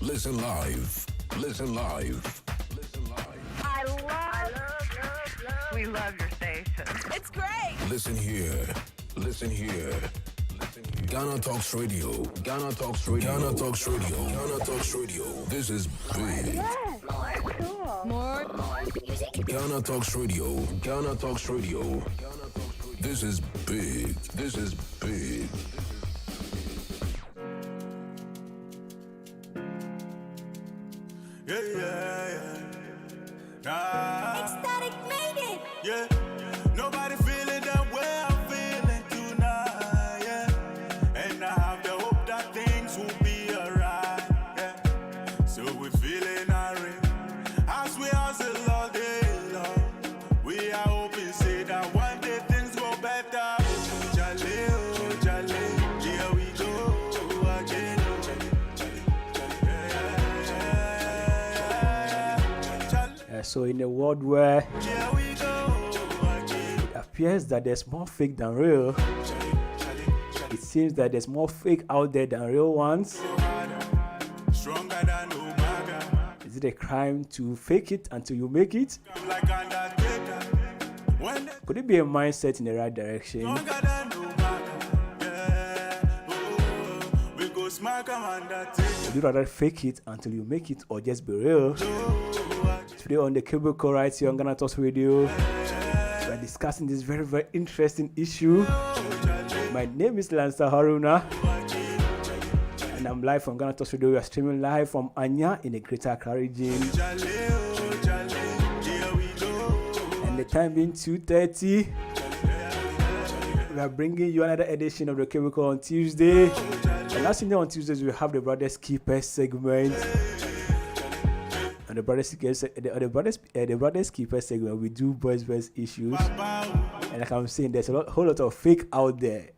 Listen live. Listen live. Listen live. I love. We love your station. It's great. Listen here. Listen here. Listen here. Ghana Talks Radio. Ghana Talks Radio. Ghana Talks Radio. Ghana Talks Radio. This is big. Yes. Cool. More music. Ghana Talks Radio. Ghana Talks Radio. This is big. This is big. Ecstatic made it. Yeah, nobody feeling that way I'm feeling tonight. Yeah, and I have the hope that things will be alright. Yeah, so we're feeling irate as we hustle all day long. We are hoping, say that one day things go better. Jale, oh, jale, here we go again. So in a world where it appears that there's more fake than real, it seems that there's more fake out there than real ones. Is it a crime to fake it until you make it? Could it be a mindset in the right direction? Would you rather fake it until you make it or just be real? Today on the Cubicle right here on Ghana Talks Radio, we're discussing this very, very interesting issue. My name is Lancer Haruna, and I'm live from Ghana Talks Radio. We are streaming live from Anya in the Greater Accra region. And the time being 2:30. We are bringing you another edition of the Cubicle on Tuesday. And as you know, on Tuesdays we have the Brothers Keepers segment. And the Brothers Keepers segment, we do boys versus issues. And like I'm saying, there's whole lot of fake out there.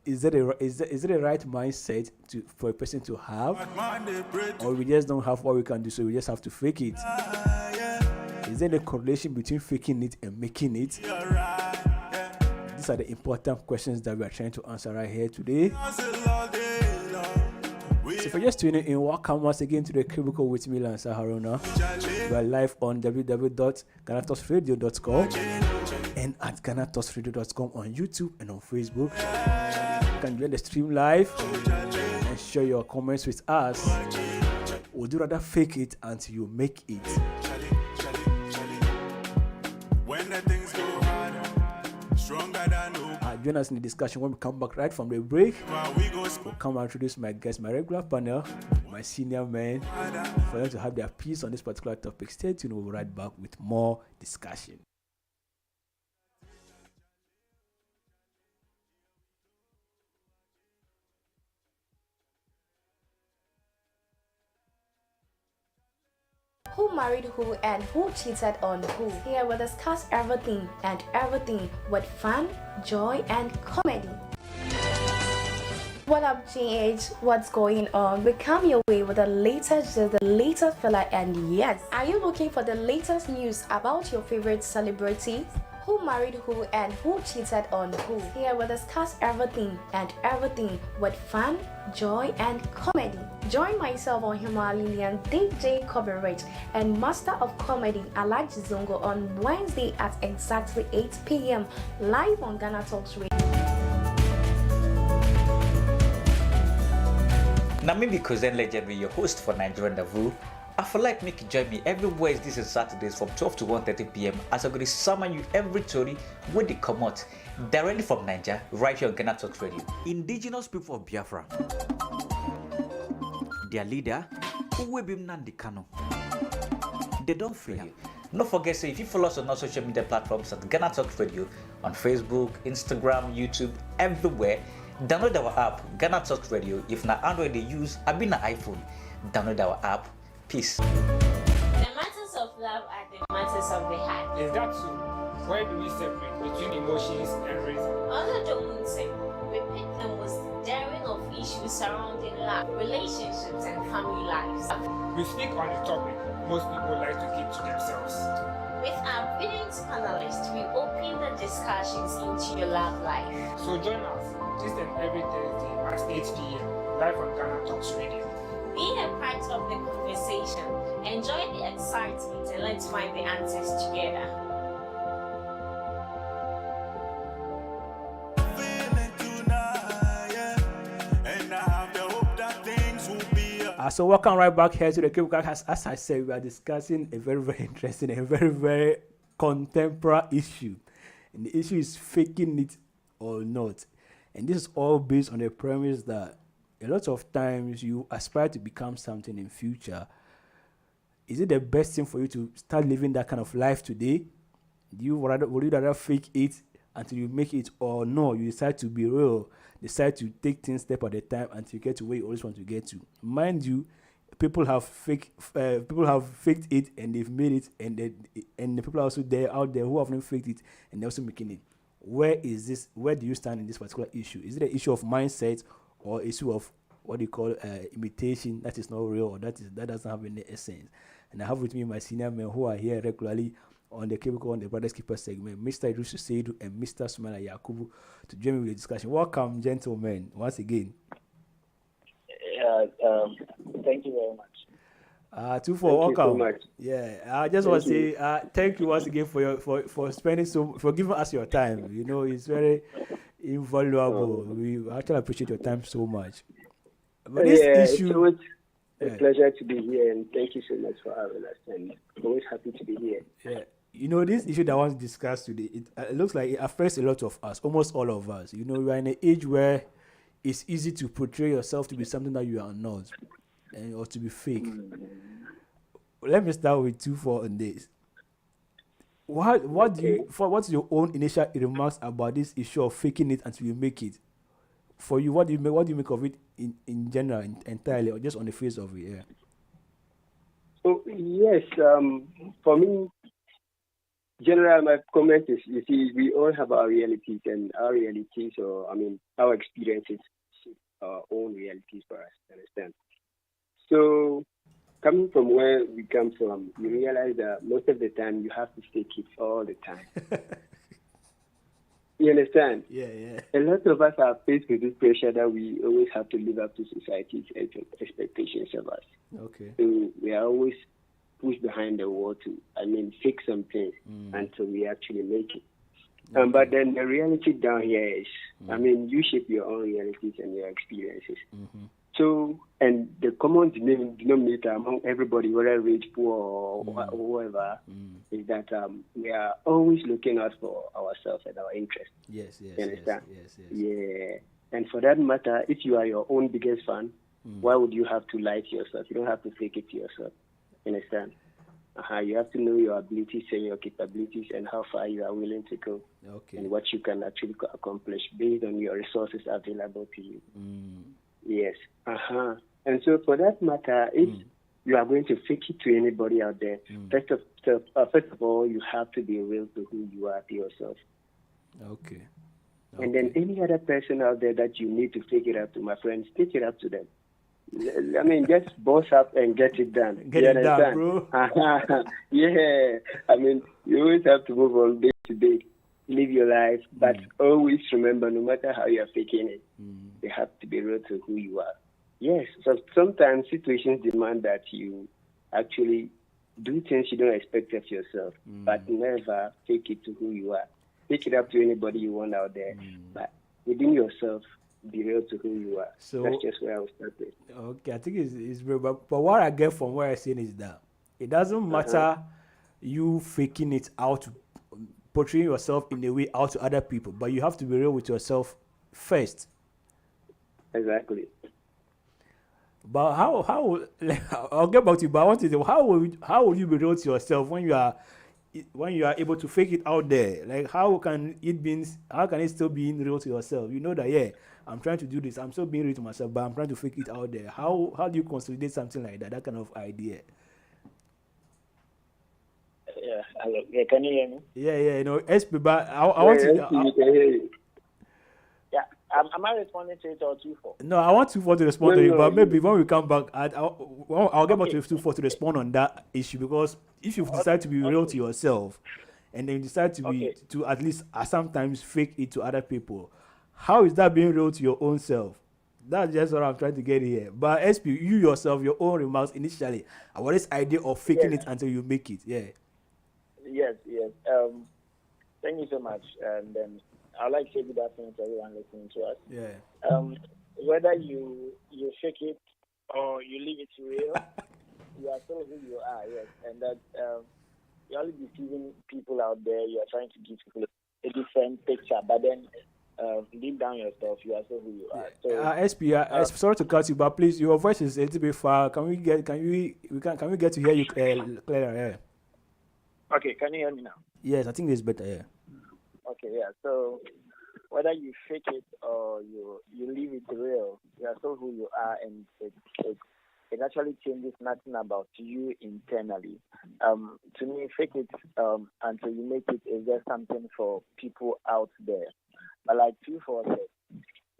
Is it a right mindset for a person to have, or we just don't have what we can do, so we just have to fake it? Is there a correlation between faking it and making it? These are the important questions that we are trying to answer right here today. So if you're just tuning in, welcome once again to the Cubicle with me, Lancer Haruna. We are live on www.ghanatalksradio.com and at ghanatalksradio.com on YouTube and on Facebook. You can join the stream live and share your comments with us. Would you rather fake it until you make it? When the things go harder, stronger than join us in the discussion when we come back right from the break. We'll come and introduce my guests, my regular panel, my senior men, for them to have their piece on this particular topic. Stay tuned, we'll be right back with more discussion. Who married who and who cheated on who? Here we'll discuss everything and everything with fun, joy, and comedy. What up, GH? What's going on? We come your way with the latest filler, and yes, are you looking for the latest news about your favorite celebrity? Who married who and who cheated on who? Here we'll discuss everything and everything with fun, joy, and comedy. Join myself on Himalayan DJ Coverage and Master of Comedy Alaji Zongo on Wednesday at exactly 8 p.m. live on Ghana Talks Radio. Namimi Cousin Legendary, your host for Nigerian Davoo. I feel like make you join me every Wednesdays and Saturdays from 12 to 1:30 p.m. as I'm going to summon you every story when they come out directly from Nigeria, right here on Ghana Talks Radio. Indigenous people of Biafra, their leader, Uwebim Nandikano, they don't fear you. Don't forget, so if you follow us on our social media platforms at Ghana Talks Radio on Facebook, Instagram, YouTube, everywhere, download our app, Ghana Talks Radio. If not Android they use, I've been an iPhone. Download our app. Peace. The matters of love are the matters of the heart. Is that so? Why do we separate between emotions and reason? Under the Munse, we pick the most daring of issues surrounding love, relationships, and family lives. We speak on the topic most people like to keep to themselves. With our brilliant panelists, we open the discussions into your love life. So join us this and every Thursday at 8 p.m. live on Ghana Talks Radio. Be a part of the Enjoy the excitement and let's find the answers together. Feeling tonight, yeah. And I have the hope that things will be So welcome right back here to the Cablecast. As I said, we are discussing a very, very interesting and very, very contemporary issue. And the issue is faking it or not. And this is all based on the premise that a lot of times you aspire to become something in future. Is it the best thing for you to start living that kind of life today? Would you rather fake it until you make it, or no, you decide to be real, decide to take things step at a time until you get to where you always want to get to? Mind you, people have faked it and they've made it, and the people are also out there who haven't faked it and they're also making it. Where do you stand in this particular issue? Is it an issue of mindset or issue of what you call imitation that is not real, or that doesn't have any essence? And I have with me my senior men who are here regularly on the Cable on the Brothers Keeper segment, Mr. Idris Seidu and Mr. Sumala Yakubu, to join me with the discussion. Welcome, gentlemen, once again. Thank you very much. 2-4, welcome. So much. Yeah, I just want to say thank you once again for spending for giving us your time. You know, it's very invaluable. We actually appreciate your time so much. But this issue, it was a pleasure to be here, and thank you so much for having us. And always happy to be here. Yeah, you know, this issue that I want to discuss today, it looks like it affects a lot of us, almost all of us. You know, we are in an age where it's easy to portray yourself to be something that you are not, or to be fake. Let me start with 2-4 on this. What's your own initial remarks about this issue of faking it until you make it? For you, what do you make of it in general, entirely, or just on the face of it? Yeah. Oh, yes. For me, general, my comment is, you see, we all have our realities, and our realities, our experiences, our own realities for us. Understand? So, coming from where we come from, you realize that most of the time you have to fake it all the time. You understand? Yeah. A lot of us are faced with this pressure that we always have to live up to society's expectations of us. Okay. So we are always pushed behind the wall to, fix something until we actually make it. Okay. But then the reality down here is, you shape your own realities and your experiences. Mm-hmm. So, and the common denominator among everybody, whether rich, poor, or whoever, is that we are always looking out for ourselves and our interests. Yes. You understand? Yes. Yeah. And for that matter, if you are your own biggest fan, why would you have to lie to yourself? You don't have to fake it to yourself. You understand? You have to know your abilities and your capabilities and how far you are willing to go. Okay. And what you can actually accomplish based on your resources available to you. Yes. And so for that matter, if you are going to fake it to anybody out there, first of all, you have to be real to who you are to yourself. Okay. And then any other person out there that you need to fake it up to, my friends, take it up to them. Just boss up and get it done. Get it done, bro. Yeah. You always have to move on day to day. Live your life, but always remember, no matter how you're faking it, you have to be real to who you are. Yes, so sometimes situations demand that you actually do things you don't expect of yourself, but never fake it to who you are. Fake it up to anybody you want out there, but within yourself, be real to who you are. So that's just where I was starting. Okay, I think it's real, but what I get from what I'm saying is that it doesn't matter you faking it out, portraying yourself in a way out to other people, but you have to be real with yourself first. Exactly. But how I'll get back to you, but I want to know how will you be real to yourself when you are able to fake it out there? Like how can it still be real to yourself? You know that I'm trying to do this, I'm still being real to myself, but I'm trying to fake it out there. How do you consolidate something like that kind of idea? Yeah, hello. Yeah, can you hear me? Yeah, SP, but I want to. You can hear you. Yeah, am I responding to it or 2-4? No, I want 2-4 to respond to you, but maybe when we come back, I'll get back to 2-4 to respond on that issue, because if you decide to be real to yourself, and then you decide to at least sometimes fake it to other people, how is that being real to your own self? That's just what I'm trying to get here. But SP, you yourself, your own remarks initially about this idea of faking it until you make it. Yeah. Yes. Thank you so much. And I'd like to say good afternoon to everyone listening to us. Yeah. Whether you fake it or you leave it real, you are still who you are, yes. And that you're only deceiving people out there. You are trying to give people a different picture, but then deep down yourself, you are still who you are. So, SP, sorry to cut you, but please, your voice is a little bit far. Can we get to hear you clearer? Yeah. Okay, can you hear me now? Yes, I think it's better. Yeah. Okay, yeah. So whether you fake it or you leave it real, you are still who you are, and it actually changes nothing about you internally. To me, fake it until you make it is just something for people out there. But like P4 said,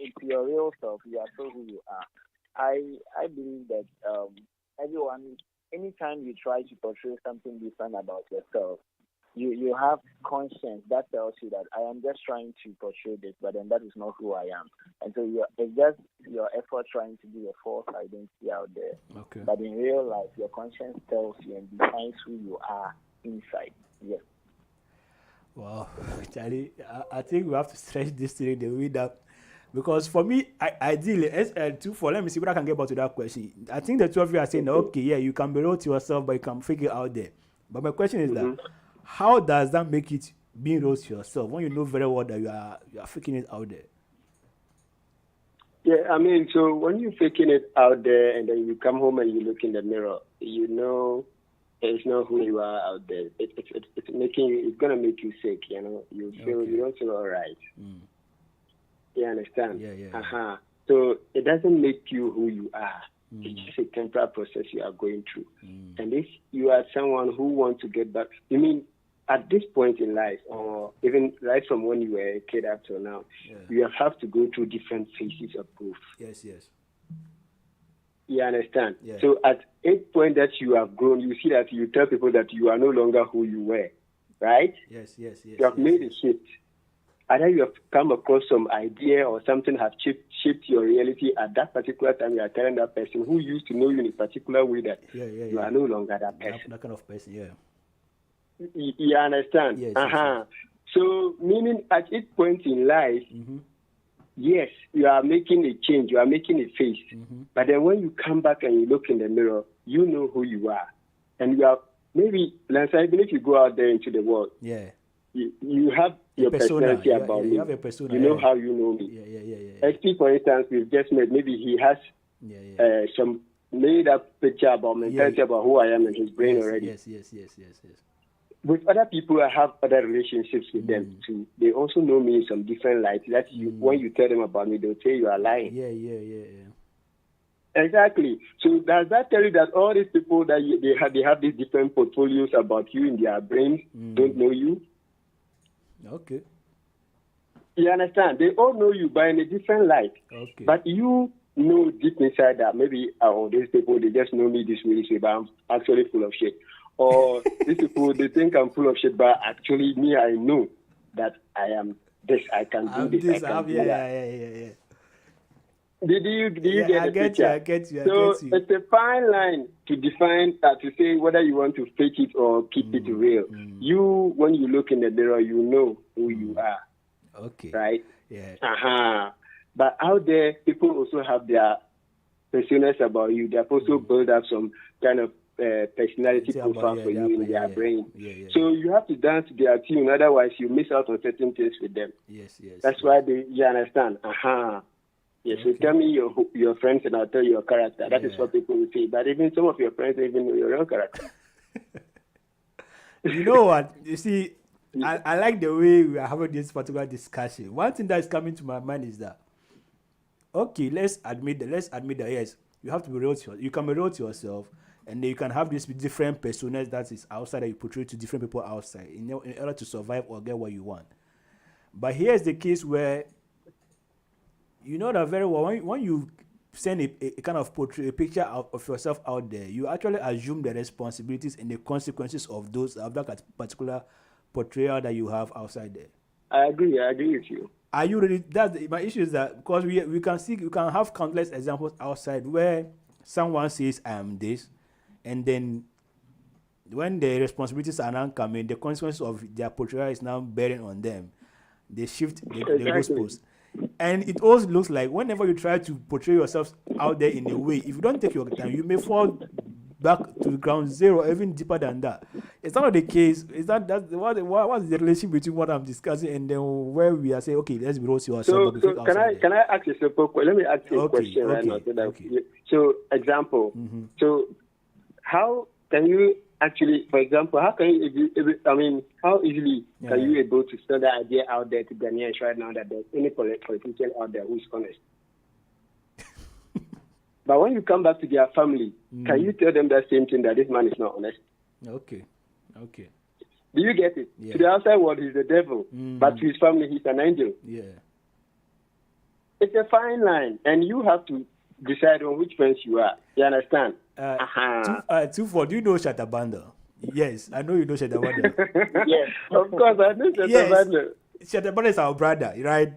if you're real self, you are still who you are. I believe that everyone, anytime you try to portray something different about yourself, you have conscience that tells you that I am just trying to portray this, but then that is not who I am. And so it's just your effort trying to be a false identity out there. Okay. But in real life, your conscience tells you and defines who you are inside. Yes. Wow, Charlie, I think we have to stretch this thing the way that, because for me, ideally, SL24, let me see what I can get back to that question. I think the two of you are saying, okay, yeah, you can be real to yourself, but you can figure it out there. But my question is that, how does that make it being real to yourself when you know very well that you are faking it out there? Yeah, I mean, so when you're faking it out there and then you come home and you look in the mirror, you know it's not who you are out there. It's making you, it's gonna make you sick, you know. You feel you don't feel all right. You understand? Yeah. So it doesn't make you who you are. It's just a temporary process you are going through. And if you are someone who wants to get back, I mean, at this point in life, or even right from when you were a kid up till now, you have to go through different phases of growth. Yes. You understand? Yeah. So at a point that you have grown, you see that you tell people that you are no longer who you were, right? Yes. You have made a shift. Either you have come across some idea or something has shaped your reality at that particular time. You are telling that person who used to know you in a particular way that you are no longer that person. That kind of person, yeah. You understand? Yes. So, meaning at each point in life, yes, you are making a change, you are making a face. But then when you come back and you look in the mirror, you know who you are. And you are, maybe, even if you go out there into the world, you have your personality about me. You have a persona. You know how you know me. Yeah. SP, for instance, we've just met. Maybe he has some made up picture about mentality about who I am in his brain already. Yes. With other people, I have other relationships with them too. They also know me in some different light. That when you tell them about me, they'll say you are lying. Yeah. Exactly. So does that tell you that all these people that they have these different portfolios about you in their brains don't know you? Okay. You understand? They all know you, but in a different light. Okay. But you know deep inside that maybe these people, they just know me this way, but I'm actually full of shit. Or these people, they think I'm full of shit, but actually me, I know that I am this, I can do this, I can do that. Yeah. Did you get the picture? I get you. So it's a fine line to define, to say whether you want to fake it or keep it real. You, when you look in the mirror, you know who you are. Okay. Right? Yeah. But out there, people also have their personas about you. They have also built up some kind of personality profile for you in their brain. So you have to dance to their tune, otherwise you miss out on certain things with them. Yes. That's why you understand. Yes, so tell me your friends and I'll tell you your character. That is what people will say. But even some of your friends don't even know your real character. You know what? You see, I like the way we are having this particular discussion. One thing that is coming to my mind is that, okay, let's admit that yes, you have to be real to yourself. You can be real to yourself, and then you can have these different personas that is outside that you portray to different people outside in order to survive or get what you want. But here's the case where you know that very well when you send a kind of a picture of yourself out there, you actually assume the responsibilities and the consequences of that particular portrayal that you have outside there. I agree with you. Are you ready? My issue is that because we can have countless examples outside where someone says I am this, and then when the responsibilities are now coming, the consequences of their portrayal is now bearing on them. They shift the goalposts. And it always looks like whenever you try to portray yourself out there in a way, if you don't take your time, you may fall back to the ground zero, or even deeper than that. It's not the case. Is what's the relation between what I'm discussing and then where we are saying, okay, let's be roast yourself. So can I ask you a simple question? Let me ask you a question right now. So example. Mm-hmm. So how can you actually, for example, how easily can you able to sell that idea out there to Ghanaians right now that there's any politician out there who's honest? But when you come back to their family, can you tell them that same thing, that this man is not honest? Okay. Do you get it? Yeah. To the outside world, he's the devil, but to his family, he's an angel. Yeah. It's a fine line, and you have to decide on which fence you are. You understand? 2-4, do you know Shatta Banda? Yes, I know you know Shatta Banda. Yes, of course, I know Shatta Banda. Shatta Banda is our brother, right?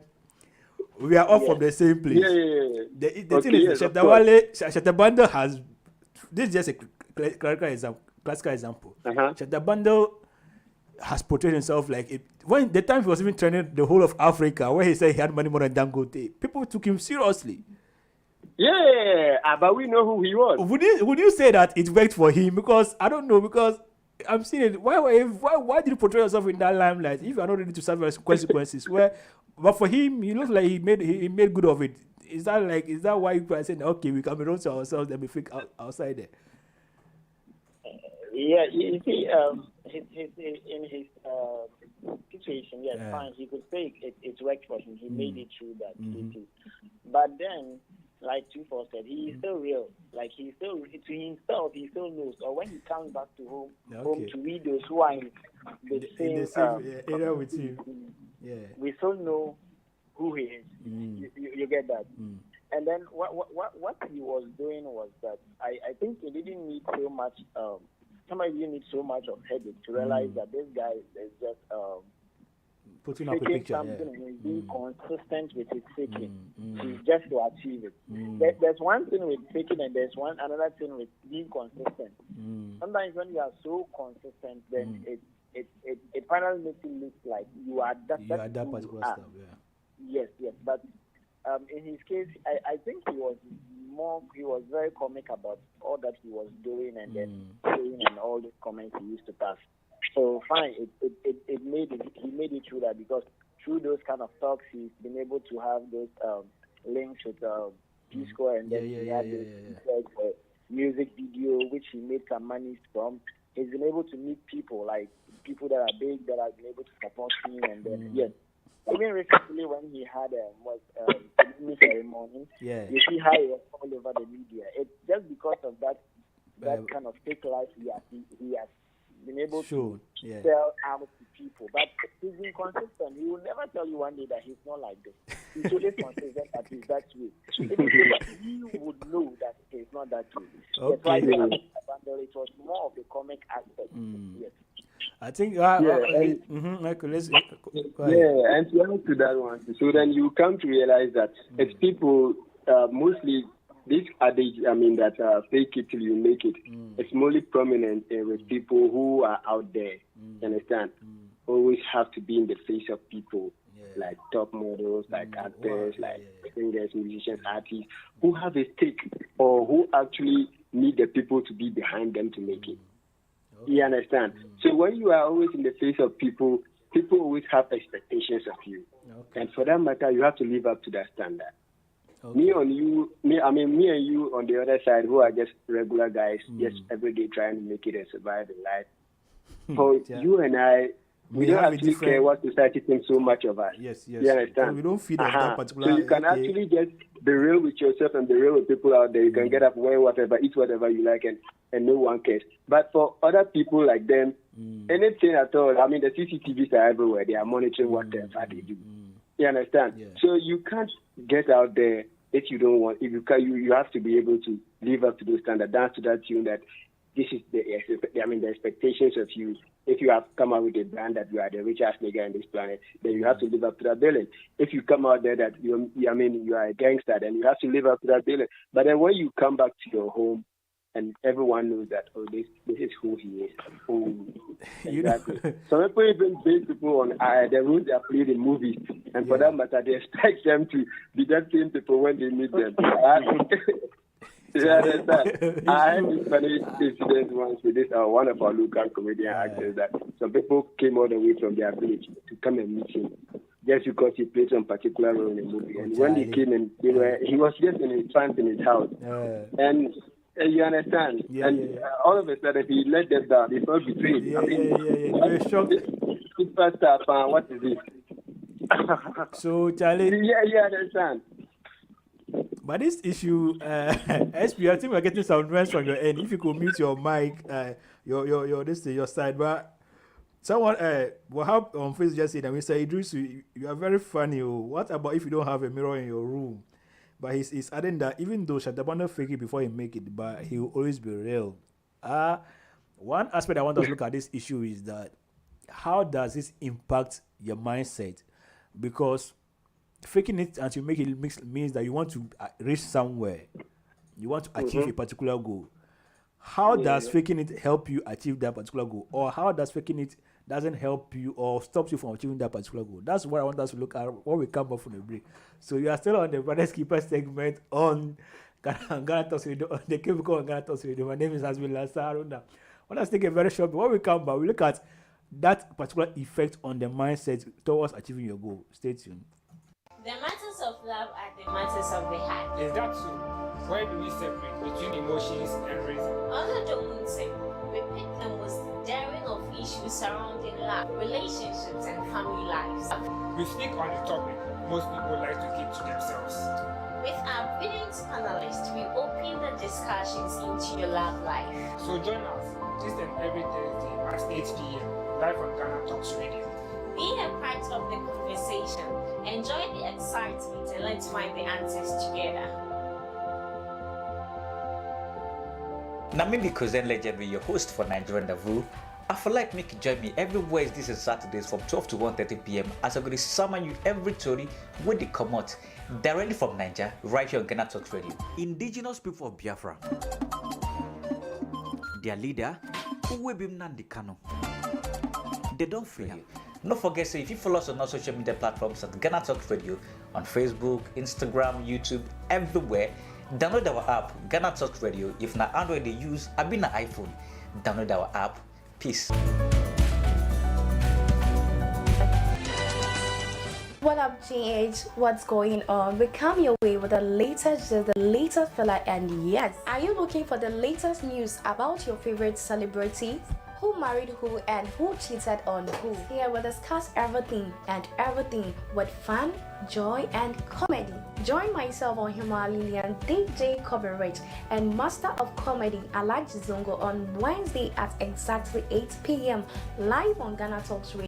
We are all from the same place. Yeah. The thing is, Shatta Banda has, this is just a classical example. Shatta Banda has portrayed himself like it. When the time he was even training the whole of Africa, where he said he had money more than Dangote, people took him seriously. Yeah, but we know who he was. Would you say that it worked for him? Because I don't know, because I'm seeing it. Why did you portray yourself in that limelight if you are not ready to suffer consequences? But for him, he looks like he made good of it. Is that why you are saying, okay, we can be roast ourselves and be fake outside there? Yeah, you see, in his situation, yes, fine. He could say it worked for him. He made it through that. But then, like 2-4 said, he is still real. Like he still, to himself, he still knows. Or when he comes back to home to read those who are in the same area with him, we still know who he is. You get that? And then what he was doing was that I think he didn't need so much. Somebody didn't need so much of headache to realize that this guy is just putting up a picture, something and being consistent with his faking, just to achieve it. There's one thing with faking, and there's another thing with being consistent. Sometimes when you are so consistent, then it finally makes it look like you are that particular stuff. Yes. But in his case, I think he was very comic about all that he was doing and then saying and all the comments he used to pass. So fine, he made it through that, because through those kind of talks he's been able to have those links with P-Square, and then he had this music video which he made some money from. He's been able to meet people that are big, that have been able to support him, and then even recently when he had the ceremony, you see how it was all over the media. It's just because of that kind of fake life he has been able to sell out to people. But he's been consistent. He will never tell you one day that he's not like this. He's always consistent that he's that way. He would know that he's not that way. That's why it was more of the comic aspect. Yes. I think Michael, let's go ahead. Yeah, and to add to that one, so then you come to realize that it's people mostly this adage, that fake it till you make it. It's mostly prominent with people who are out there. You understand? Always have to be in the face of people, like top models, like actors, singers, musicians, artists, who have a stake or who actually need the people to be behind them to make it. You understand? So when you are always in the face of people, people always have expectations of you. And for that matter, you have to live up to that standard. Me and you on the other side, who are just regular guys, just every day trying to make it and survive in life. For you and I, we don't actually care what society thinks so much of us. Yes. You understand? So we don't feed on that particular. So you can actually just be real with yourself and be real with people out there. You can get up, wear whatever, eat whatever you like, and no one cares. But for other people like them, anything at all, the CCTVs are everywhere. They are monitoring whatever they do. You understand? Yeah. So you can't get out there if you don't want. If you can, you have to be able to live up to those standards, dance to that tune that this is the expectations of you. If you have come out with a brand that you are the richest nigga on this planet, then you have to live up to that billing. If you come out there that you are a gangster, then you have to live up to that billing. But then when you come back to your home and everyone knows that, this is who he is. Oh, exactly. Some people even base people on the roles they are played in movies, and for that matter, they expect them to be that same people when they meet them. You understand? I had this funny incident once with this one of our local comedian actors that some people came all the way from their village to come and meet him just because he played some particular role in the movie. And when they came in, he was just in his pants in his house. And you understand? All of a sudden, he let them down. He felt betrayed. Very shocked. Superstar, what is this? So, Charlie. Yeah, I understand. But this issue, SP, I think we're getting some noise from your end. If you could mute your mic, your side. But someone Wahab on Facebook just said that we say, Idris, you are very funny. What about if you don't have a mirror in your room? But he's adding that even though Shatabana fake it before he make it, but he will always be real. One aspect I want us to look at this issue is that how does this impact your mindset? Because faking it until you make it means that you want to reach somewhere. You want to achieve a particular goal. How does faking it help you achieve that particular goal? Or how does faking it doesn't help you or stops you from achieving that particular goal? That's what I want us to look at when we come up from the break. So you are still on the Brothers Keeper segment on Ghana Talks Radio, on the Chemical on Ghana Talks Radio. My name is Asmin Lassa Arunda. I want us to take a very short break. When we come back, we look at that particular effect on the mindset towards achieving your goal. Stay tuned. The matters of love are the matters of the heart. Is that so? Why do we separate between emotions and reason? Under the Munse, we pick the most daring of issues surrounding love, relationships, and family lives. We speak on the topic most people like to keep to themselves. With our brilliant panelists, we open the discussions into your love life. So join us this and every Thursday at 8 p.m. live on Ghana Talks Radio. Be a part of the conversation, enjoy the excitement, and let's find the answers together. Namidi Kozen Legendary, your host for Nigerian Davu. I feel like make you join me every Wednesdays and Saturdays from 12 to 1:30 p.m. as I'm going to summon you every story when they come out directly from Nigeria, right here on Ghana Talks Radio. Indigenous people of Biafra, their leader, Uwebim Nandi Kano, they don't fail. Don't forget, so if you follow us on our social media platforms at Ghana Talks Radio on Facebook, Instagram, YouTube, everywhere, download our app, Ghana Talks Radio. If not Android they use, I've been an iPhone. Download our app. Peace. What up, GH? What's going on? We come your way with the latest filler, and yes, are you looking for the latest news about your favorite celebrities? Who married who and who cheated on who? Here we'll discuss everything with fun, joy, and comedy. Join myself on Huma Lilian, DJ Coverage, and Master of Comedy Alaji Zongo on Wednesday at exactly 8 p.m. live on Ghana Talks Radio.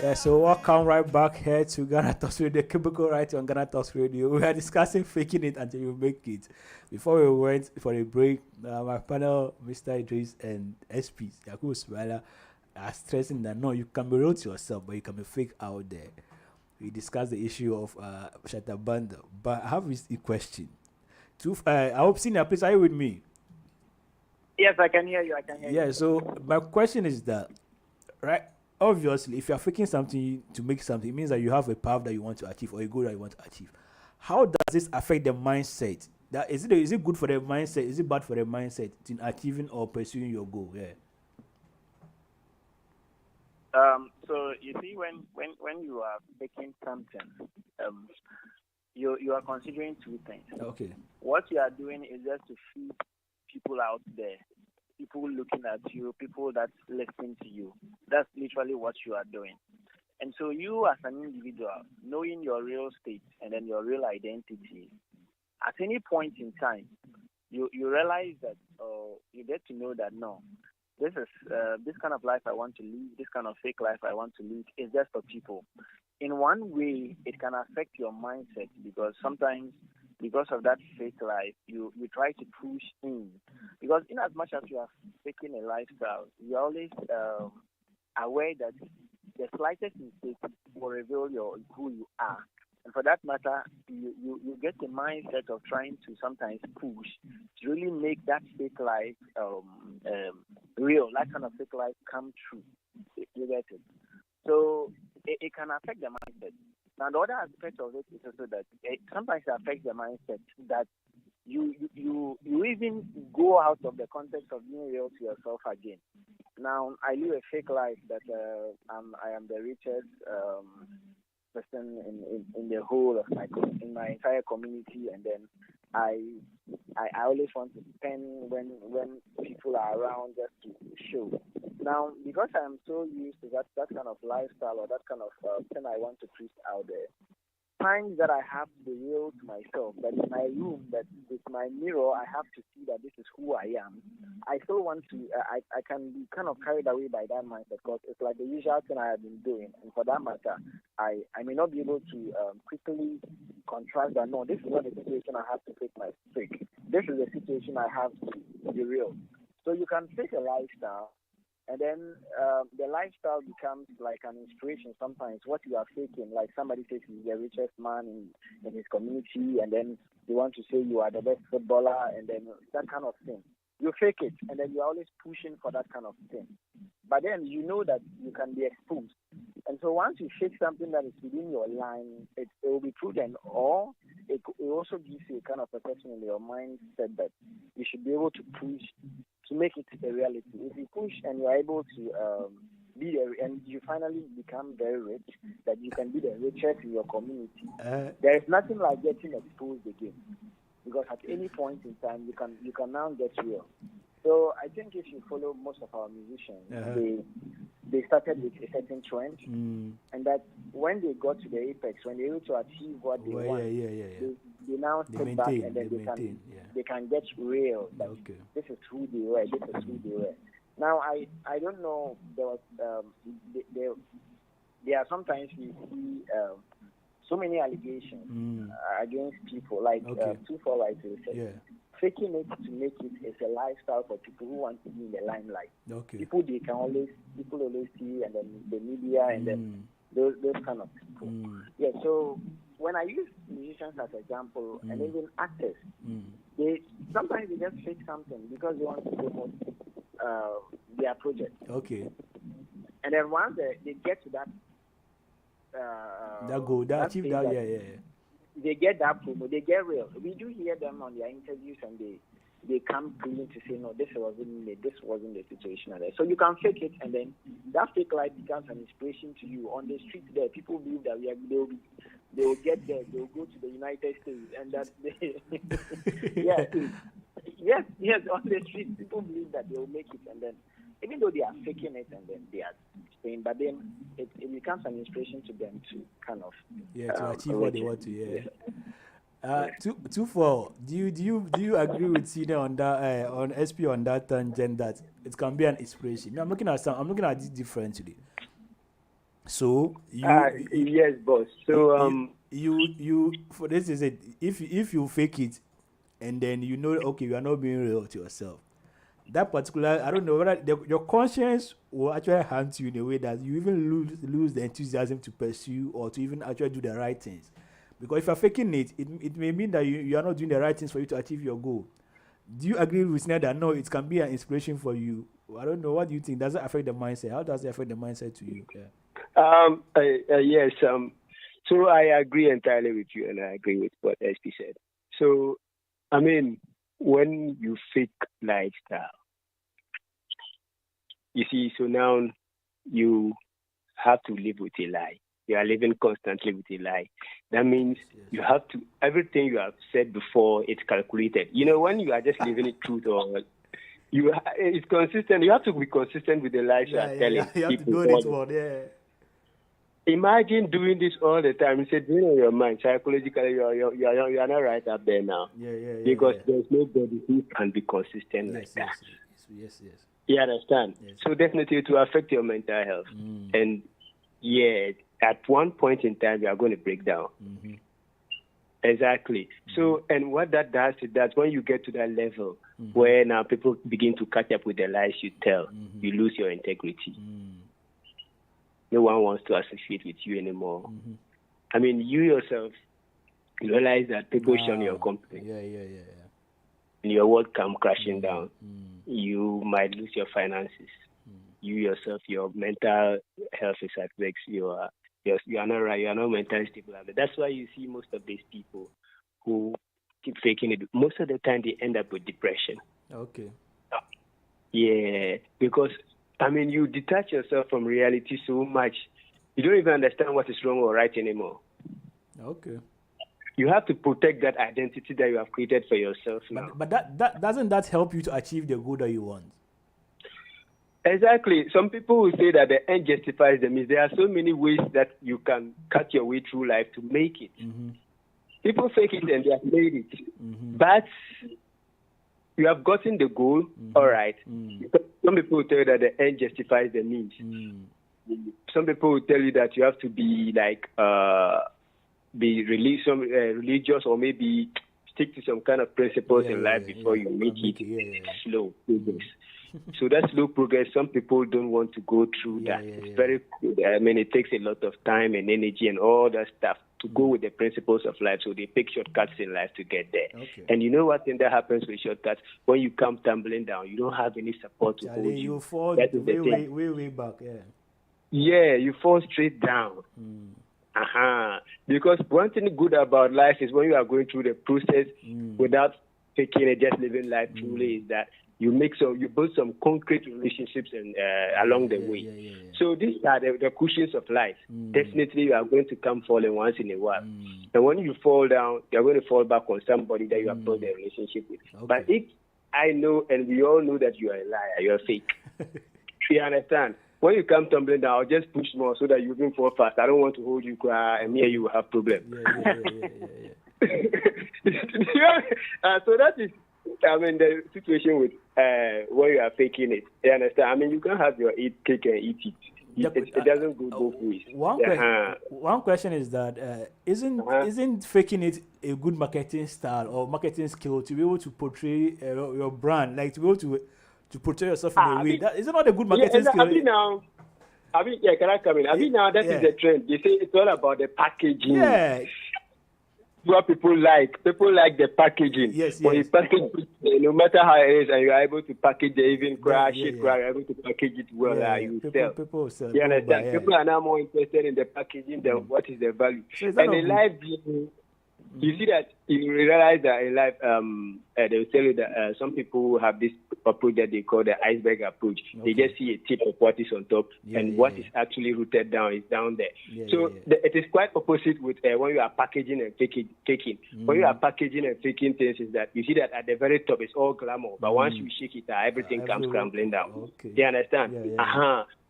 Yeah, so welcome right back here to Ghana Talks Radio, the cubicle right on Ghana Talks Radio. We are discussing faking it until you make it. Before we went for a break, my panel, Mr. Idris and SP, Yakubu Subala, are stressing that no, you can be real to yourself, but you can be fake out there. We discussed the issue of Shatabanda, but I have this question. I hope, Senior, please, are you with me? Yes, I can hear you. Yeah, so my question is that, right? Obviously, if you are faking something to make something, it means that you have a path that you want to achieve or a goal that you want to achieve. How does this affect the mindset? Is it good for the mindset? Is it bad for the mindset in achieving or pursuing your goal? Yeah. So you see, when you are faking something, you are considering two things. Okay. What you are doing is just to feed people out there. People looking at you, people that listen to you. That's literally what you are doing. And so you as an individual, knowing your real state and then your real identity, at any point in time, you realize that, you get to know that no, this is this kind of life I want to lead, this kind of fake life I want to lead is just for people. In one way, it can affect your mindset because sometimes, because of that fake life, you try to push in. Because in as much as you are faking a lifestyle, you're always aware that the slightest mistake will reveal who you are. And for that matter, you get the mindset of trying to sometimes push to really make that fake life real, that kind of fake life come true. You get it? So it can affect the mindset. Now, the other aspect of it is also that sometimes it affects the mindset that you even go out of the context of being real to yourself again. Now, I live a fake life that I am the richest person in the whole of in my entire community, and then I always want to spend when people are around just to show. Now, because I am so used to that kind of lifestyle or that kind of thing I want to preach out there, times that I have to be real to myself, that in my room, that with my mirror, I have to see that this is who I am. I still want to, I can be kind of carried away by that mindset because it's like the usual thing I have been doing. And for that matter, I may not be able to quickly contrast that, no, this is not the situation I have to fake my fake. This is the situation I have to be real. So you can fake a lifestyle, and then the lifestyle becomes like an inspiration sometimes. What you are faking, like somebody says he's the richest man in his community, and then you want to say you are the best footballer, and then that kind of thing. You fake it, and then you're always pushing for that kind of thing. But then you know that you can be exposed. And so once you fake something that is within your line, it will be prudent, or it also gives you a kind of perception in your mindset that you should be able to push to make it a reality. If you push and you're able to be there, and you finally become very rich, that you can be the richest in your community, there is nothing like getting exposed again. Because at any point in time, you can now get real. So I think if you follow most of our musicians, they started with a certain trend, and that when they got to the apex, when they were able to achieve what they want, they now step back and then they can get real. That this is who they were. This is who they were. Now I don't know. There are sometimes we see so many allegations against people, like 2-4 like you said. Faking it to make it is a lifestyle for people who want to be in the limelight. People always see, and then the media, and then those kind of people. So when I use musicians as example, and even actors, they sometimes they just fake something because they want to promote their project. And then once they get to that they get that promo, they get real. We do hear them on their interviews, and they come clean to say, no, this wasn't the situation. So you can fake it, and then that fake life becomes an inspiration to you. On the street there, people believe that they will get there, they will go to the United States, and that yes, on the street, people believe that they will make it, and then even though they are faking it and then they are saying, but then it becomes an inspiration to them to kind of to achieve what they want to. 2-4. Do you agree with Sina on that on SP on that tangent that it can be an inspiration? I'm looking at this differently. So yes, boss. So you for this is it. If you fake it and then you know, okay, you are not being real to yourself. That particular, I don't know whether your conscience will actually haunt you in a way that you even lose the enthusiasm to pursue or to even actually do the right things. Because if you're faking it may mean that you are not doing the right things for you to achieve your goal. Do you agree with Sina that no, it can be an inspiration for you? I don't know. What do you think? Does it affect the mindset? How does it affect the mindset to you? Yes. So I agree entirely with you, and I agree with what SP said. So, I mean, when you fake lifestyle, you see, so now you have to live with a lie. You are living constantly with a lie. That means you have to, everything you have said before, it's calculated. You know, when you are just living the truth, or it's consistent. You have to be consistent with the lies you are telling people. You have to do this one, Imagine doing this all the time. You said, you know, your mind, psychologically, you are not right up there now. Because there's nobody who can be consistent like that. Yes. You understand? Yes. So definitely it will affect your mental health. And yeah, at one point in time, you are going to break down. Exactly. So, and what that does is that when you get to that level where now people begin to catch up with the lies you tell, you lose your integrity. No one wants to associate with you anymore. I mean, you yourself realize that people shun your company. And your world come crashing down. You might lose your finances. You yourself, your mental health is at risk. You are not right. You are not mentally stable. That's why you see most of these people who keep faking it. Most of the time, they end up with depression. Okay. Yeah, because I mean, you detach yourself from reality so much, you don't even understand what is wrong or right anymore. Okay. You have to protect that identity that you have created for yourself now. But that doesn't that help you to achieve the goal that you want? Exactly. Some people will say that the end justifies the means. There are so many ways that you can cut your way through life to make it. People fake it and they have made it. But you have gotten the goal, all right. Some people will tell you that the end justifies the means. Some people will tell you that you have to be like be religious or maybe stick to some kind of principles in life before you make it. Slow progress. So that slow progress, some people don't want to go through that. It's very good. I mean, it takes a lot of time and energy and all that stuff to go with the principles of life. So they take shortcuts in life to get there. And you know what thing that happens with shortcuts? When you come tumbling down, you don't have any support to hold you. You fall way back. Yeah, you fall straight down. Because one thing good about life is when you are going through the process without taking it, just living life truly, is that you build some concrete relationships and along the way. So these are the cushions of life. Definitely, you are going to come falling once in a while. And when you fall down, you are going to fall back on somebody that you have built a relationship with. But if I know, and we all know that you are a liar, you are fake. You understand? When you come tumbling down, I'll just push more so that you can fall fast. I don't want to hold you, cry, and me and you will have problems. So that is, I mean, the situation with where you are faking it. You understand? I mean, you can have your cake and eat it. It doesn't go both ways. One question is that isn't faking it a good marketing style or marketing skill to be able to portray your brand, like to be able to portray yourself in a way? Is it not a good marketing skill? Can I come in? That is the trend. They say it's all about the packaging. Yeah. What people like the packaging. When you package, no matter how it is, and you are able to package it, even you are able to package it well. You people sell. You understand? People are now more interested in the packaging than what is the value. So and in life, you see that you realize that in life, they will tell you that some people have this approach that they call the iceberg approach. They just see a tip of what is on top, and what is actually rooted down is down there. It is quite opposite with when you are packaging and faking. When you are packaging and faking things, is that you see that at the very top it's all glamour, but once you shake it, everything comes crumbling down. Do you understand?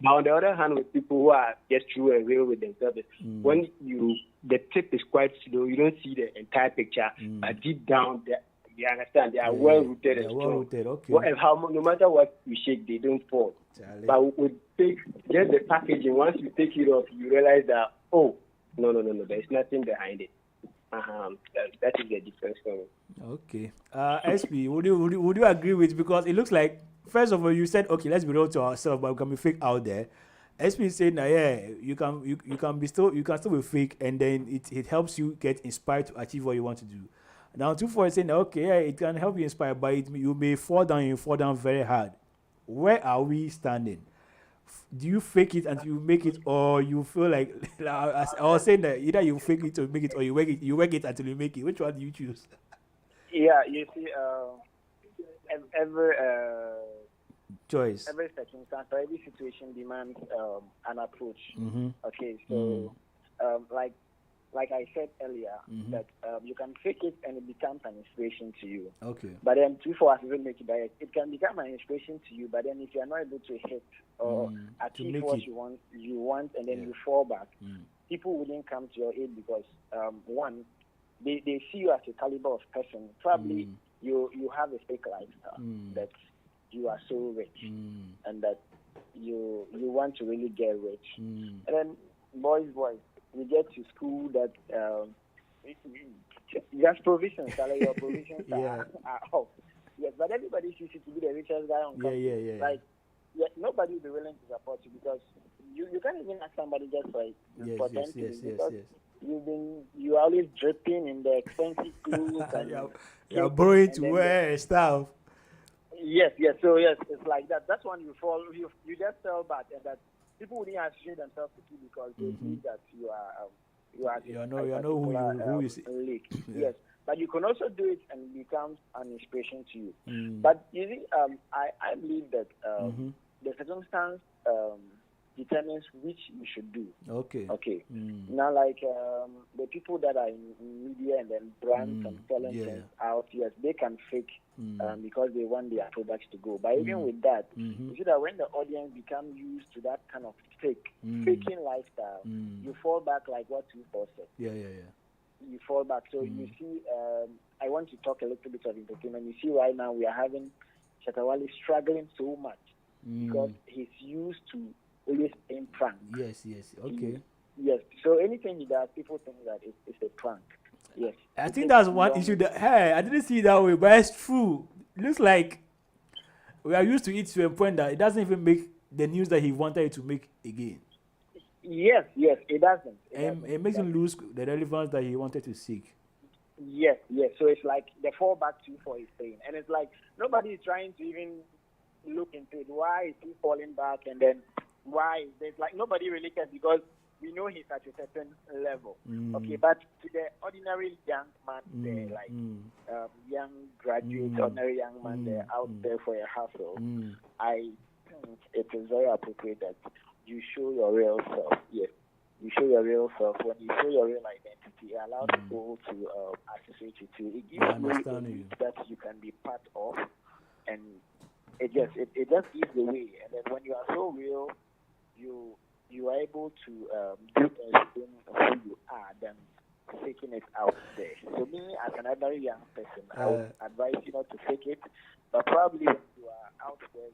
Now, on the other hand, with people who are just true and real with themselves, when the tip is quite slow, you don't see the entire picture, but deep down, you understand, they are well rooted and strong. No matter what you shake, they don't fall. But with just the packaging, once you take it off, you realize that, no, there's nothing behind it. That is the difference for me. Okay. SP, would you agree with, because it looks like, first of all, you said, okay, let's be real to ourselves, but we can be fake out there. SP said, you can still be fake, and then it helps you get inspired to achieve what you want to do. Now, 24 is saying, it can help you inspire, but you may fall down very hard. Where are we standing? Do you fake it until you make it, or you feel like I was saying that either you fake it to make it, or you work it until you make it? Which one do you choose? Yeah, you see, every choice, every circumstance, or every situation demands an approach. Okay, so like I said earlier, that you can fake it and it becomes an inspiration to you. Okay. But then 24 hours will make it direct. It can become an inspiration to you, but then if you are not able to hit or achieve what you want, and then you fall back, people wouldn't come to your aid because one, they see you as a caliber of person. Probably you have a fake lifestyle that you are so rich, and that you want to really get rich. And then boys, we get to school that just provisions, your provisions are off. Yes, but everybody sees you to be the richest guy on campus. Like, nobody will be willing to support you because you can't even ask somebody just for it. You are always dripping in the expensive clothes. And you're borrowing to wear stuff. Yes. So yes, it's like that. That's when you fall. You just fell back, and that people wouldn't associate themselves with you because they believe that you are who is league. Yes, but you can also do it and it becomes an inspiration to you. But you see, I believe that the circumstance determines which you should do. Okay. Now, like the people that are in media and then brands and selling things out, yes, they can fake because they want their products to go. But even with that, you see that when the audience become used to that kind of faking lifestyle, you fall back like what you said. You fall back. So you see, I want to talk a little bit of entertainment. You see, right now we are having Shatta Wale struggling so much because he's used to always playing prank. Yes. Okay. Yes. So anything he does, people think that it's a prank. Yes. I think that's one issue that I didn't see it that way, but it's true. It looks like we are used to it to a point that it doesn't even make the news that he wanted it to make again. Yes, it doesn't. It makes him lose the relevance that he wanted to seek. Yes. So it's like the fallback to for his pain, and it's like nobody is trying to even look into it. Why is he falling back, and then why? There's like nobody really cares because we know he's at a certain level. Okay, but to the ordinary young man there, like young graduate, ordinary young man there out there for a hustle, I think it is very appropriate that you show your real self. Yes, you show your real self. When you show your real identity, it allows people to associate you to. It gives you a image that you can be part of, and it just gives the way. And then when you are so real, you are able to do everything who you are than faking it out there. So me, as another young person, I would advise you not to fake it, but probably when you are out there,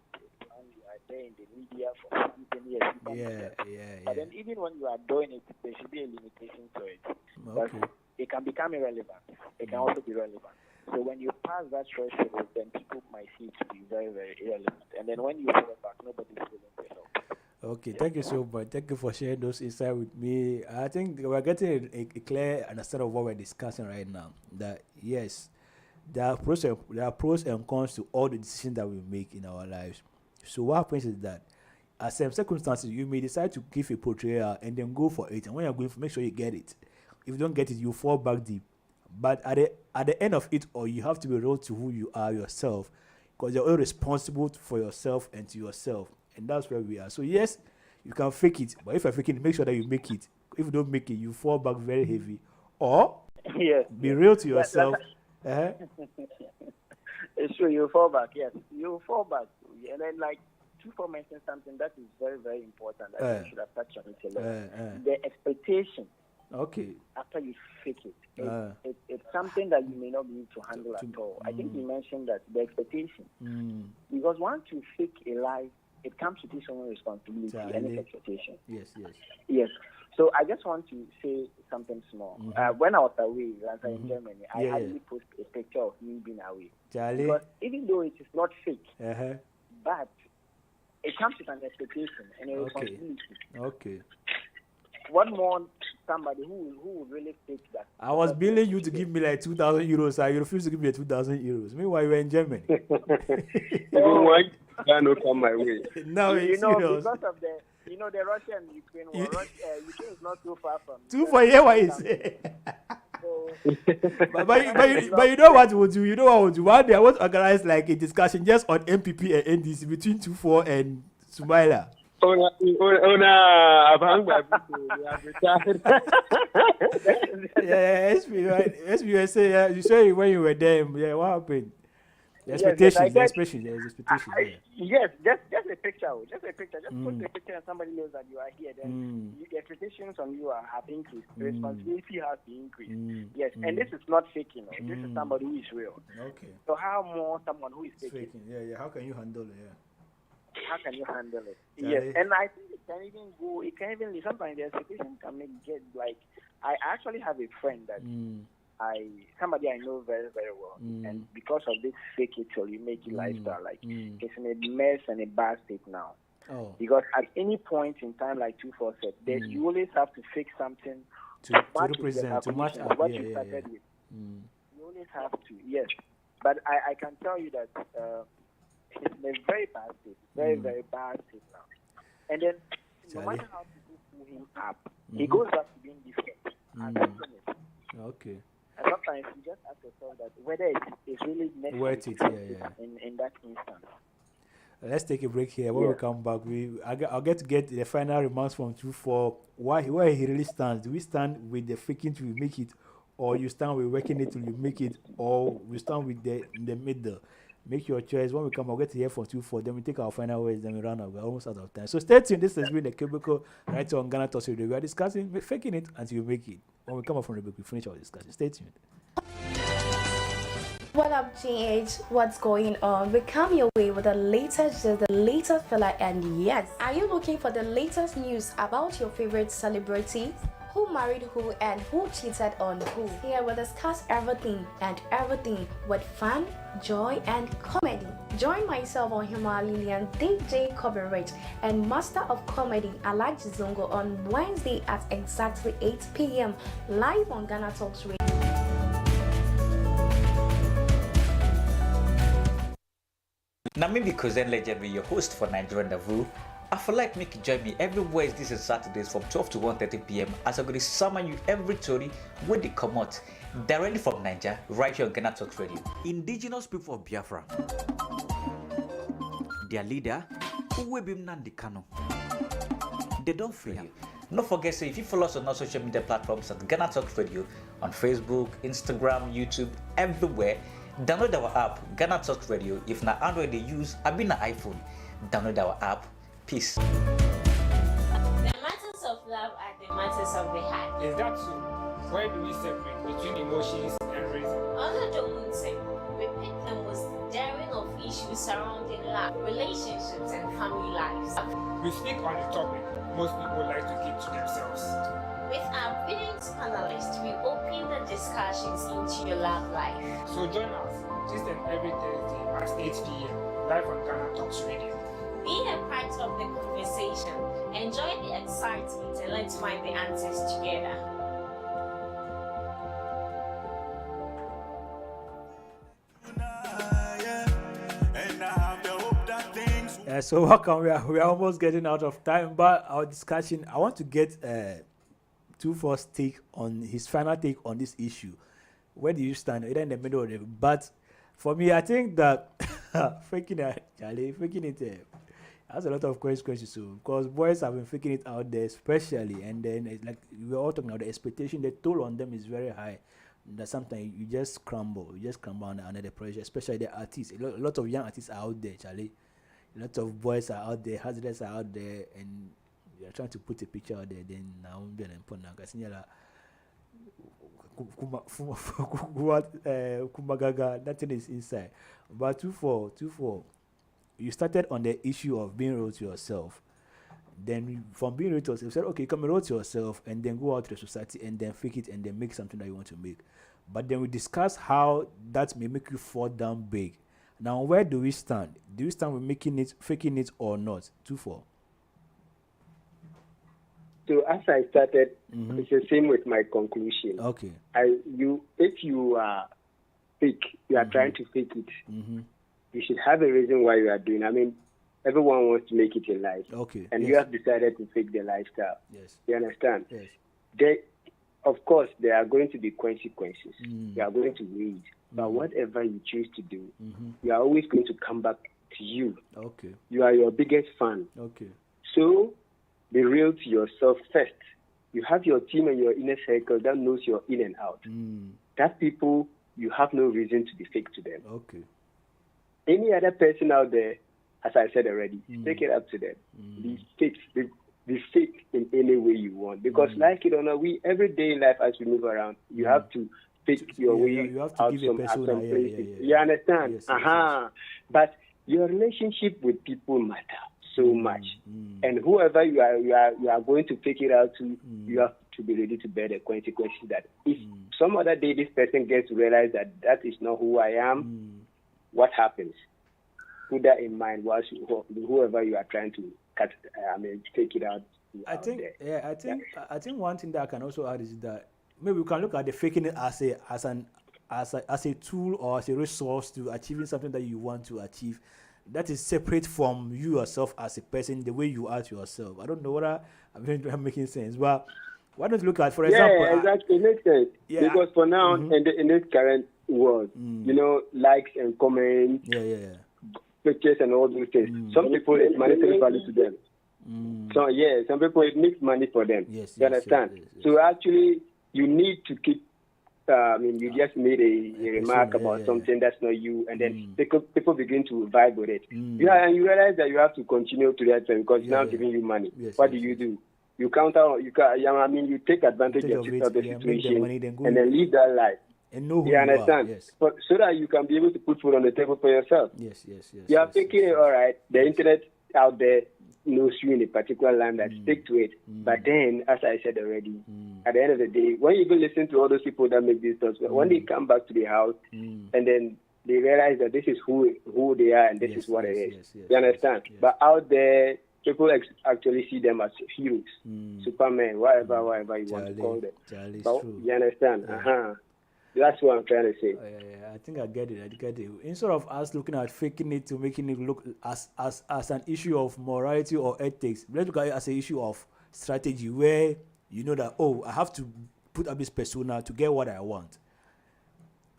when you are there in the media for something, yes, you can do that. But then even when you are doing it, there should be a limitation to it. But it can become irrelevant. It can also be relevant. So when you pass that threshold, then people might see it to be very, very irrelevant. And then when you fall back, nobody's willing to help. Okay, thank you so much. Thank you for sharing those insights with me. I think we're getting a clear understanding of what we're discussing right now. That yes, there are pros and cons to all the decisions that we make in our lives. So what happens is that at some circumstances you may decide to give a portrayal and then go for it. And when you're going for, make sure you get it. If you don't get it, you fall back deep. But at the end of it all, you have to be real to who you are yourself, because you're all responsible for yourself and to yourself. And that's where we are. So yes, you can fake it, but if you're faking it, make sure that you make it. If you don't make it, you fall back very heavy. Or be real to yourself. It's true, you fall back, yes. You fall back. And then like Tufor mentioned something that is very, very important. I should have touched on it a lot. The expectation. Okay. After you fake it, it's something that you may not be able to handle at all. I think you mentioned that the expectation. Because once you fake a lie, it comes with its own responsibility and its expectation. Yes. So I just want to say something small. When I was away, like in Germany, I actually post a picture of me being away. Because even though it is not fake, but it comes with an expectation and a responsibility. Okay. What more somebody who would really fake that? I was billing you to give me like 2,000 euros. You refused to give me 2,000 euros. Meanwhile, you were in Germany. Cannot come my way. No, because of the the Russia and Ukraine war. Ukraine is not too far from. What is it? but you know what we'll do? You know what we'll do? One day I want to organize like a discussion just on MPP and NDC between Tufor and Sumaila. SB, right? SB, you say when you were there, what happened? The Yes, expectations, the get- expectations, there's expectations. Yes, just a picture. Just a picture. Just put Mm. a picture and somebody knows that you are here. Then the expectations on you have increased. The responsibility has to increase. Yes, and this is not faking. This is somebody who is real. Okay. So how more someone who is faking? Faking. Yeah. How can you handle it? Yeah. How can you handle it? Charlie. Yes, and I think it can even go. It can even sometimes the expectation can get like. I actually have a friend that somebody I know very very well, and because of this fake it till you make it lifestyle, like it's in a mess and a bad state now. Oh. Because at any point in time, like 247, there's you always have to fix something To match with represent, to the match calculation, up. what Yeah, you yeah, started yeah. with. You always have to, yes. But I can tell you that it's in a very bad state, very bad state now. And then no Charlie. matter how people pull him up, he goes back to being different. And that's it. Okay. And sometimes you just ask yourself that whether it's really necessary Worth it, to yeah, fix yeah. in that instance. Let's take a break here. When we Yeah. come back, I'll get to get the final remarks from 2-4. Where he really stands. Do we stand with the faking till we make it, or you stand with working it till you make it, or we stand with in the middle? Make your choice. When we come, I'll get to hear from 2-4. Then we take our final words. Then we run out. We're almost out of time. So stay tuned. This has been the Cubicle right on Ghana Talks Radio. We are discussing faking it until you make it. When we come up from the break, we finish our discussion. Stay tuned. What up, GH? What's going on? We come your way with the latest fella, and yes, are you looking for the latest news about your favorite celebrity? Who married who and who cheated on who? Here we'll discuss everything with fun, joy, and comedy. Join myself on Himalayan DJ Coverage and Master of Comedy Alaji Zongo on Wednesday at exactly 8 p.m. live on Ghana Talks Radio. Now, maybe Cousin Legend be your host for Nigerian Rendezvous. I feel like make you join me every Wednesdays and Saturdays from 12 to 1:30 p.m. as I'm going to summon you every story when they come out directly from Nigeria, right here on Ghana Talks Radio. Indigenous people of Biafra, their leader, Uwebim Nandi Kano, they don't fail you. Don't forget, say if you follow us on our social media platforms at Ghana Talks Radio on Facebook, Instagram, YouTube, everywhere. Download our app, Ghana Talks Radio. If na Android they use, I be na iPhone. Download our app. Peace. The matters of love are the matters of the heart. Is that so? Why do we separate between emotions and reason? Under the Munse, we pick the most daring of issues surrounding love, relationships, and family lives. We speak on the topic most people like to keep to themselves. With our brilliant panelists, we open the discussions into your love life. So join us this and every Thursday at 8 p.m. live on Ghana Talks Radio. Be a part of the conversation, enjoy the excitement, and let's find the answers together. So welcome. We are almost getting out of time, but our discussion. I want to get 2-4's take on his final take on this issue. Where do you stand? Either in the middle of it. But for me, I think that faking it has a lot of questions too, because boys have been faking it out there, especially, and then it's like we were all talking about the expectation, the toll on them is very high. That sometimes you just crumble under the pressure, especially the artists. A lot of young artists are out there, Charlie. A lot of boys are out there, hazardous are out there, and we are trying to put a picture out there. Then now I'm being important because Kumagaga, nothing is inside. But 2-4, you started on the issue of being real to yourself. Then from being real to yourself, you said, okay, come real to yourself and then go out to the society and then fake it and then make something that you want to make. But then we discuss how that may make you fall down big. Now, where do we stand? Do we stand with making it, faking it or not? 2-4. So as I started, it's the same with my conclusion. Okay. If you are fake, you are trying to fake it. You should have a reason why you are doing. I mean, everyone wants to make it in life. Okay. And yes. you have decided to fake the lifestyle. Yes. You understand? Yes. Of course, there are going to be consequences. You are going to wait. But whatever you choose to do, you are always going to come back to you. Okay. You are your biggest fan. Okay. So be real to yourself first. You have your team and your inner circle that knows your in and out. That people, you have no reason to be fake to them. Okay. any other person out there, as I said already, take it up to them. Be fake in any way you want. Because like it or not, every day in life as we move around, you have to fake your way you have to out give a some persona. places. You understand? Yes. But your relationship with people matter so much. And whoever you are going to take it out to, you have to be ready to bear the consequences that if some other day this person gets to realize that is not who I am, what happens? Put that in mind whilst whoever you are trying to take it out. I think one thing that I can also add is that maybe we can look at the faking it as a tool or as a resource to achieving something that you want to achieve. That is separate from you yourself as a person, the way you are to yourself. I don't know whether I'm making sense, but why don't you look at, for example... Yeah, exactly. It makes sense. Because for now, in this current world, likes and comments, pictures and all those things, some people, it's monetary value to them. So, some people, it makes money for them. You understand? Yes. So, actually, you need to keep... you just made a remark about something that's not you, and then people begin to vibe with it. And you realize that you have to continue to that thing because it's now giving you money. What do? You you take advantage of the situation and then live that life. And know who you understand? Are, so that you can be able to put food on the table for yourself. You are taking it all right. The internet out there knows you in a particular line that stick to it. But then, as I said already, at the end of the day, when you go listen to all those people that make these thoughts, when they come back to the house and then they realize that this is who they are and this is what it is. You understand? But out there, people actually see them as heroes, Superman, whatever you want to call them. But you understand? That's what I'm trying to say. I think I get it. Instead of us looking at faking it to making it look as an issue of morality or ethics, let's look at it as an issue of strategy where you know that, I have to put up this persona to get what I want.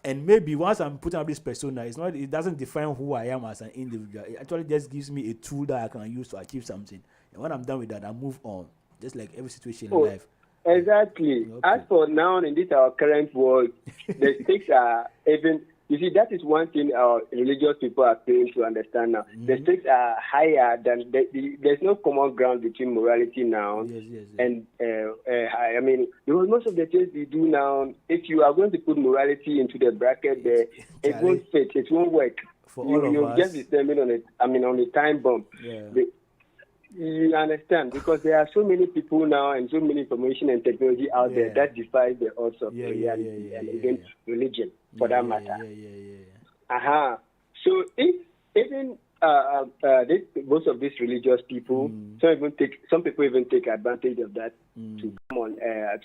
And maybe once I'm putting up this persona, it doesn't define who I am as an individual. It actually just gives me a tool that I can use to achieve something. And when I'm done with that, I move on. Just like every situation in life. Exactly. Okay. As for now, in this our current world, the stakes are even. You see, that is one thing our religious people are failing to understand now. The stakes are higher than there's no common ground between morality now and because most of the things we do now, if you are going to put morality into the bracket there, it won't fit. It won't work. You'll just be standing on it. On a time bomb. You understand? Because there are so many people now and so many information and technology out there that defies the odds of reality and even religion, for that matter. So if even most of these religious people, some people even take advantage of that to come on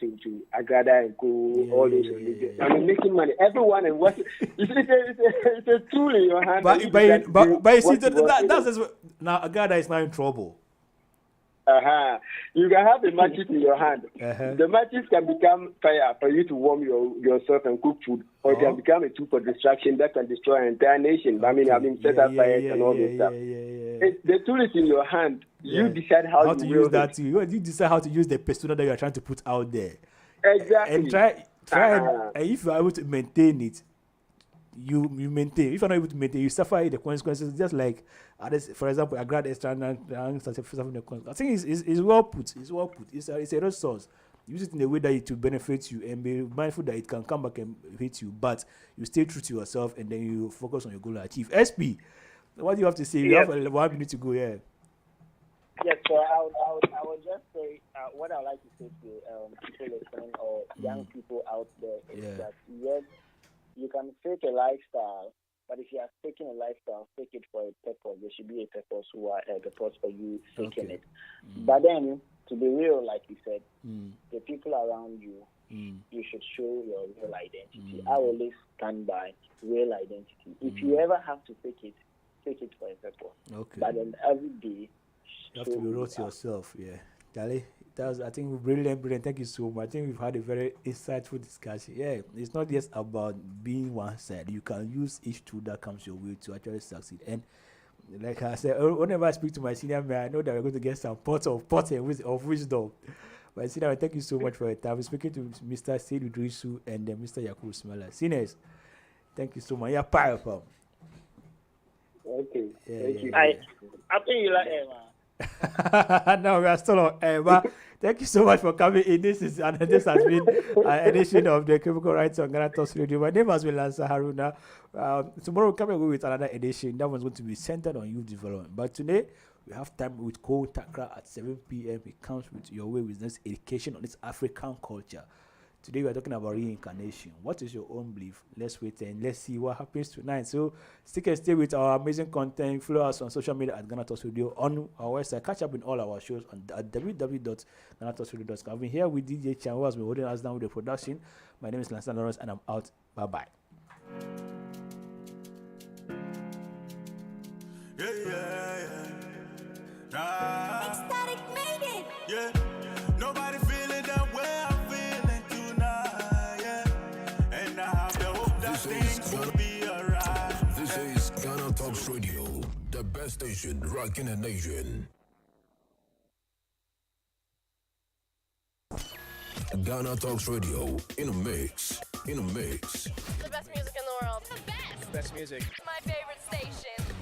to Agrada and go all those religions. Making money. Everyone and what it's a tool in your hand. But you see that's now Agrada is now in trouble. You can have a matches in your hand. The matches can become fire for you to warm yourself and cook food, or it can become a tool for distraction that can destroy an entire nation. Set up fires and all this stuff. The tool is in your hand. You decide how to use that. You decide how to use the persona that you are trying to put out there. Exactly. And try and if you are able to maintain it, you maintain. If you're not able to maintain, you suffer the consequences. Just like for example, a grad extra suffering the consequences. I think it's well put. It's a resource. Use it in a way that it will benefit you, and be mindful that it can come back and hit you. But you stay true to yourself, and then you focus on your goal to achieve. SP, what do you have to say? You have 1 minute to go. Yes, so I would just say what I would like to say to people listening or young people out there is that yes, you can fake a lifestyle, but if you are faking a lifestyle, fake it for a purpose. There should be a purpose for you faking it. But then, to be real, like you said, the people around you, you should show your real identity. I always stand by real identity. If you ever have to fake it for a purpose. But then every day, you have to be real to yourself. Charlie, I think brilliant. Thank you so much. I think we've had a very insightful discussion. It's not just about being one side. You can use each tool that comes your way to actually succeed. And like I said, whenever I speak to my senior man, I know that we're going to get some pots of wisdom. But senior man, thank you so much for your time. We're speaking to Mr. Seydou Drisu and Mr. Yakubu Smela. Seniors, thank you so much. Okay. Yeah, Thank you. I think you like Emma. No, we are still on air. But thank you so much for coming in. This has been an edition of the Chemical Rights on Ghana Talks Radio. My name has been Lansa Haruna. Tomorrow we'll come and go with another edition. That one's going to be centered on youth development. But today we have time with Cole Takra at 7 p.m. It comes with Your Way with this education on this African culture. Today we are talking about reincarnation. What is your own belief? Let's wait and let's see what happens tonight. So stick and stay with our amazing content. Follow us on social media at Ghana Talks Radio on our website. Catch up in all our shows at www.ghanatalksradio.com. I've been here with DJ Chan, who has been holding us down with the production. My name is Lansan Lawrence and I'm out. Bye-bye. Ecstatic made it. Yeah. Nobody feeling that way I'm feeling tonight. Yeah. And I have the hope that things will be alright. This is Ghana Talks Radio, the best station rocking the nation. Ghana Talks Radio in a mix. The best music in the world. The best. Best music. My favorite station.